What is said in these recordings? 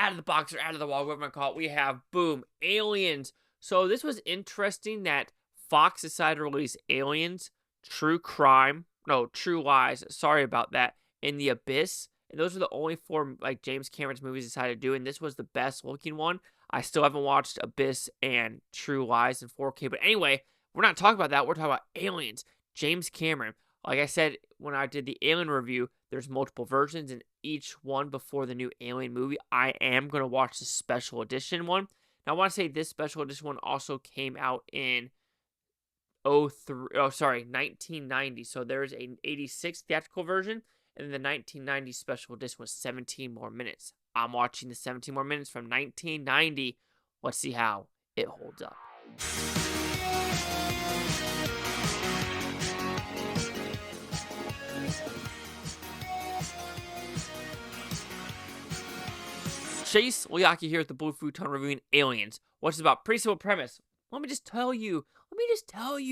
out of the box or out of the wall, whatever I call it, we have, boom, Aliens. So this was interesting that Fox decided to release Aliens, True Lies, sorry about that, in The Abyss. And those are the only four, like, James Cameron's movies decided to do, and this was the best looking one. I still haven't watched Abyss and True Lies in 4K, but anyway, we're not talking about that. We're talking about Aliens. James Cameron. Like I said, when I did the Alien review, there's multiple versions, and each one before the new Alien movie, I am going to watch the special edition one. Now, I want to say this special edition one also came out in 1990. So there's an 86 theatrical version, and then the 1990 special edition was 17 more minutes. I'm watching the 17 more minutes from 1990. Let's see how it holds up. Chase Liaki here at the Blue Futon reviewing Aliens. What's it about? Pretty simple premise. Let me just tell you,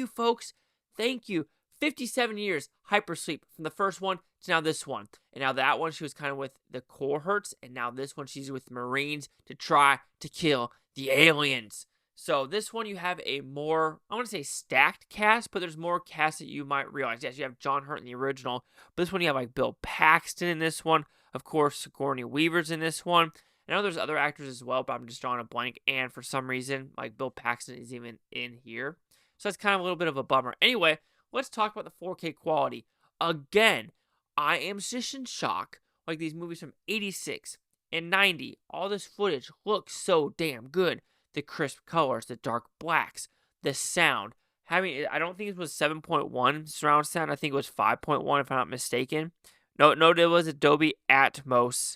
folks. Thank you. 57 years, hypersleep from the first one to now this one. And now that one, she was kind of with the cohorts. And now this one, she's with Marines to try to kill the aliens. So this one, you have a more, I want to say stacked cast, but there's more cast that you might realize. Yes, you have John Hurt in the original. But this one, you have like Bill Paxton in this one. Of course, Sigourney Weaver's in this one. I know there's other actors as well, but I'm just drawing a blank. And for some reason, like Bill Paxton is even in here. So that's kind of a little bit of a bummer. Anyway, let's talk about the 4K quality. Again, I am just in shock. Like these movies from 86 and 90, all this footage looks so damn good. The crisp colors, the dark blacks, the sound. I don't think it was 7.1 surround sound. I think it was 5.1 if I'm not mistaken. No, it was Dolby Atmos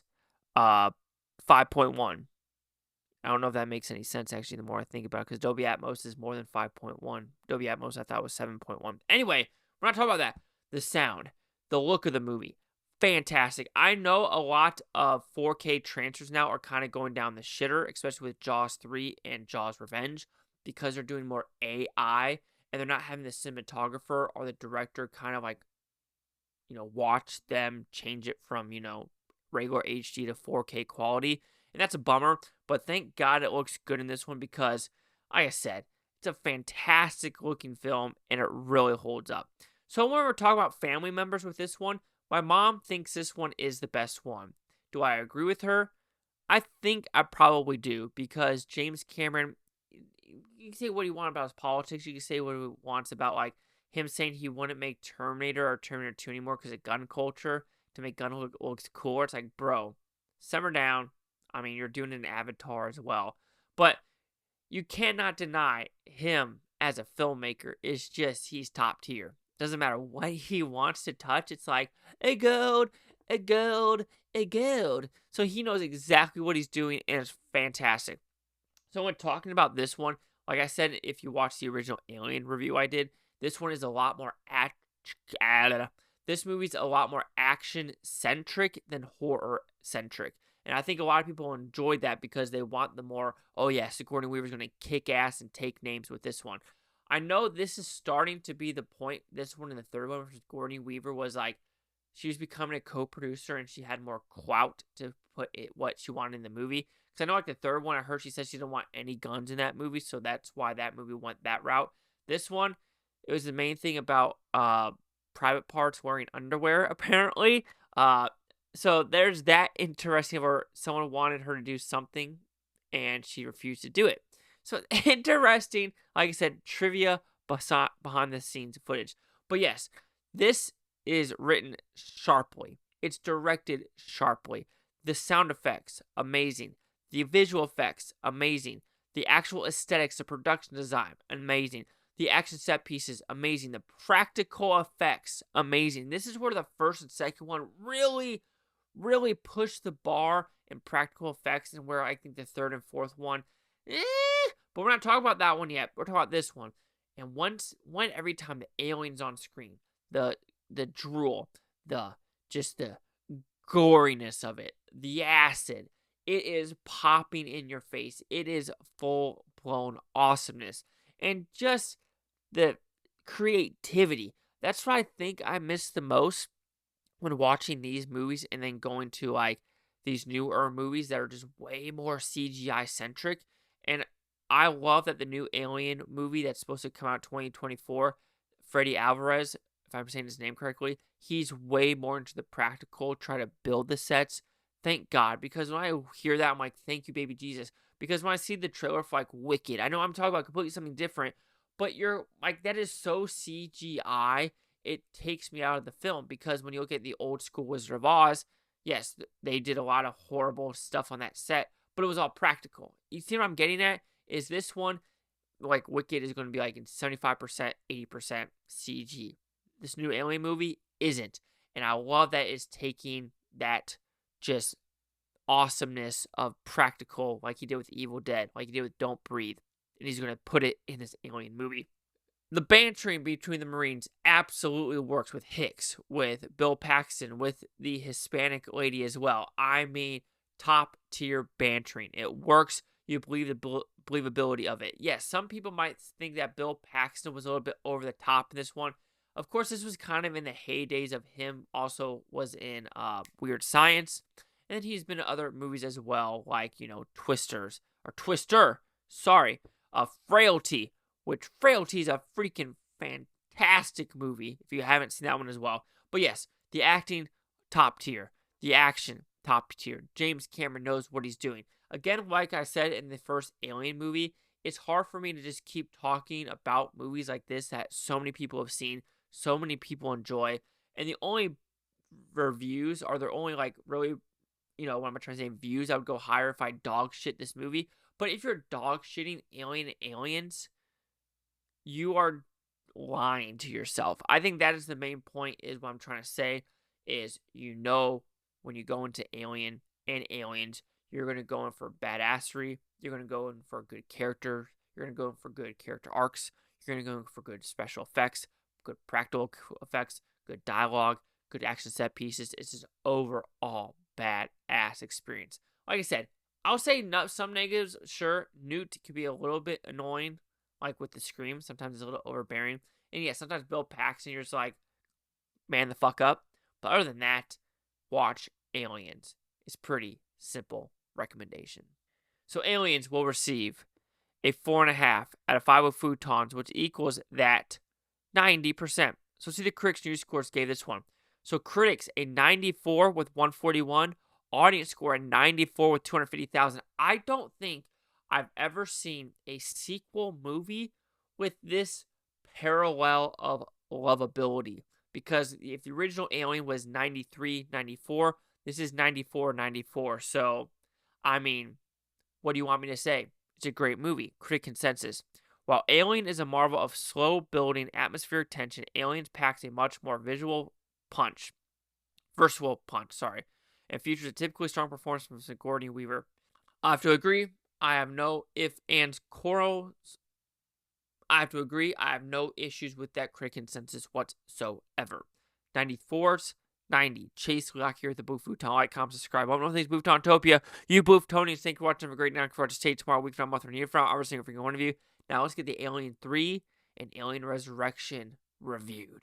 5.1. I don't know if that makes any sense, actually, the more I think about it, because Dolby Atmos is more than 5.1. Dolby Atmos, I thought, was 7.1. Anyway, we're not talking about that. The sound, the look of the movie, fantastic. I know a lot of 4K transfers now are kind of going down the shitter, especially with Jaws 3 and Jaws Revenge, because they're doing more AI, and they're not having the cinematographer or the director kind of like, watch them change it from, regular HD to 4K quality. And that's a bummer, but thank God it looks good in this one because, like I said, it's a fantastic looking film and it really holds up. So when we're talking about family members with this one, my mom thinks this one is the best one. Do I agree with her? I think I probably do because James Cameron, you can say what you want about his politics. You can say what he wants about like him saying he wouldn't make Terminator or Terminator 2 anymore because of gun culture to make gun looks cooler. It's like, bro, simmer down. I mean, you're doing an Avatar as well. But you cannot deny him as a filmmaker. It's just, he's top tier. Doesn't matter what he wants to touch. It's like, a gold, a gold, a gold. So he knows exactly what he's doing, and it's fantastic. So when talking about this one, like I said, if you watch the original Alien review I did, this one is a lot more this movie's a lot more action-centric than horror-centric. And I think a lot of people enjoyed that because they want the more, oh yeah, Sigourney Weaver's going to kick ass and take names with this one. I know this is starting to be the point, this one and the third one, where Sigourney Weaver was like, she was becoming a co-producer and she had more clout to put what she wanted in the movie. Because I know like the third one, I heard she said she didn't want any guns in that movie, so that's why that movie went that route. This one, it was the main thing about private parts wearing underwear, apparently. So there's that interesting where someone wanted her to do something and she refused to do it. So interesting, like I said, trivia behind the scenes footage. But yes, this is written sharply. It's directed sharply. The sound effects, amazing. The visual effects, amazing. The actual aesthetics, the production design, amazing. The action set pieces, amazing. The practical effects, amazing. This is where the first and second one really pushed the bar in practical effects, and where I think the third and fourth one, but we're not talking about that one yet. We're talking about this one. And every time the alien's on screen, the drool, the goriness of it, the acid, it is popping in your face. It is full-blown awesomeness. And just the creativity. That's what I think I miss the most when watching these movies and then going to like these newer movies that are just way more CGI centric. And I love that the new Alien movie that's supposed to come out 2024, Freddy Alvarez, if I'm saying his name correctly, he's way more into the practical, try to build the sets. Thank God, because when I hear that, I'm like, thank you, baby Jesus. Because when I see the trailer for like Wicked, I know I'm talking about completely something different, but you're like, that is so CGI, it takes me out of the film. Because when you look at the old school Wizard of Oz, yes, they did a lot of horrible stuff on that set, but it was all practical. You see what I'm getting at? Is this one, like Wicked, is going to be like in 75%, 80% CG. This new Alien movie isn't. And I love that it's taking that just awesomeness of practical, like he did with Evil Dead, like he did with Don't Breathe, and he's going to put it in this Alien movie. The bantering between the Marines absolutely works with Hicks, with Bill Paxton, with the Hispanic lady as well. I mean, top tier bantering. It works. You believe the believability of it. Yes, some people might think that Bill Paxton was a little bit over the top in this one. Of course, this was kind of in the heydays of him. Also was in Weird Science. And he's been in other movies as well, like, Twister, Frailty, which Frailty is a freaking fantastic movie, if you haven't seen that one as well. But yes, the acting, top tier. The action, top tier. James Cameron knows what he's doing. Again, like I said in the first Alien movie, it's hard for me to just keep talking about movies like this that so many people have seen, so many people enjoy, and the only reviews are there only like really, what am I trying to say, views, I would go higher if I dog shit this movie. But if you're dog shitting Alien and Aliens, you are lying to yourself. I think that is the main point, is what I'm trying to say, is when you go into Alien and Aliens, you're going to go in for badassery, you're going to go in for good character, you're going to go in for good character arcs, you're going to go in for good special effects, good practical effects, good dialogue, good action set pieces. It's just overall badass experience. Like I said, I'll say some negatives. Sure, Newt could be a little bit annoying, like with the scream. Sometimes it's a little overbearing. And yeah, sometimes Bill Paxton, you're just like, man the fuck up. But other than that, watch Aliens. It's pretty simple recommendation. So Aliens will receive a 4.5 out of 5 of Futons, which equals that 90%. So see, the Critics News Scores gave this one. So critics, a 94 with 141. Audience score, a 94 with 250,000. I don't think I've ever seen a sequel movie with this parallel of lovability. Because if the original Alien was 93, 94, this is 94, 94. So, I mean, what do you want me to say? It's a great movie. Critic consensus. While Alien is a marvel of slow building atmospheric tension, Aliens packs a much more versatile punch, and features a typically strong performance from Sigourney Weaver. I have to agree. I have no ifs, ands, quarrels. I have to agree. I have no issues with that critic consensus whatsoever. 94s, 90. Chase Lock here at the Blue Futon. Like, comment, subscribe. One more thing, Booftopia. You Booftonians, thank you for watching. Have a great night. Look forward to stay tomorrow, week from month, or year from. Every single freaking one of you. Now let's get the Alien 3 and Alien Resurrection reviewed.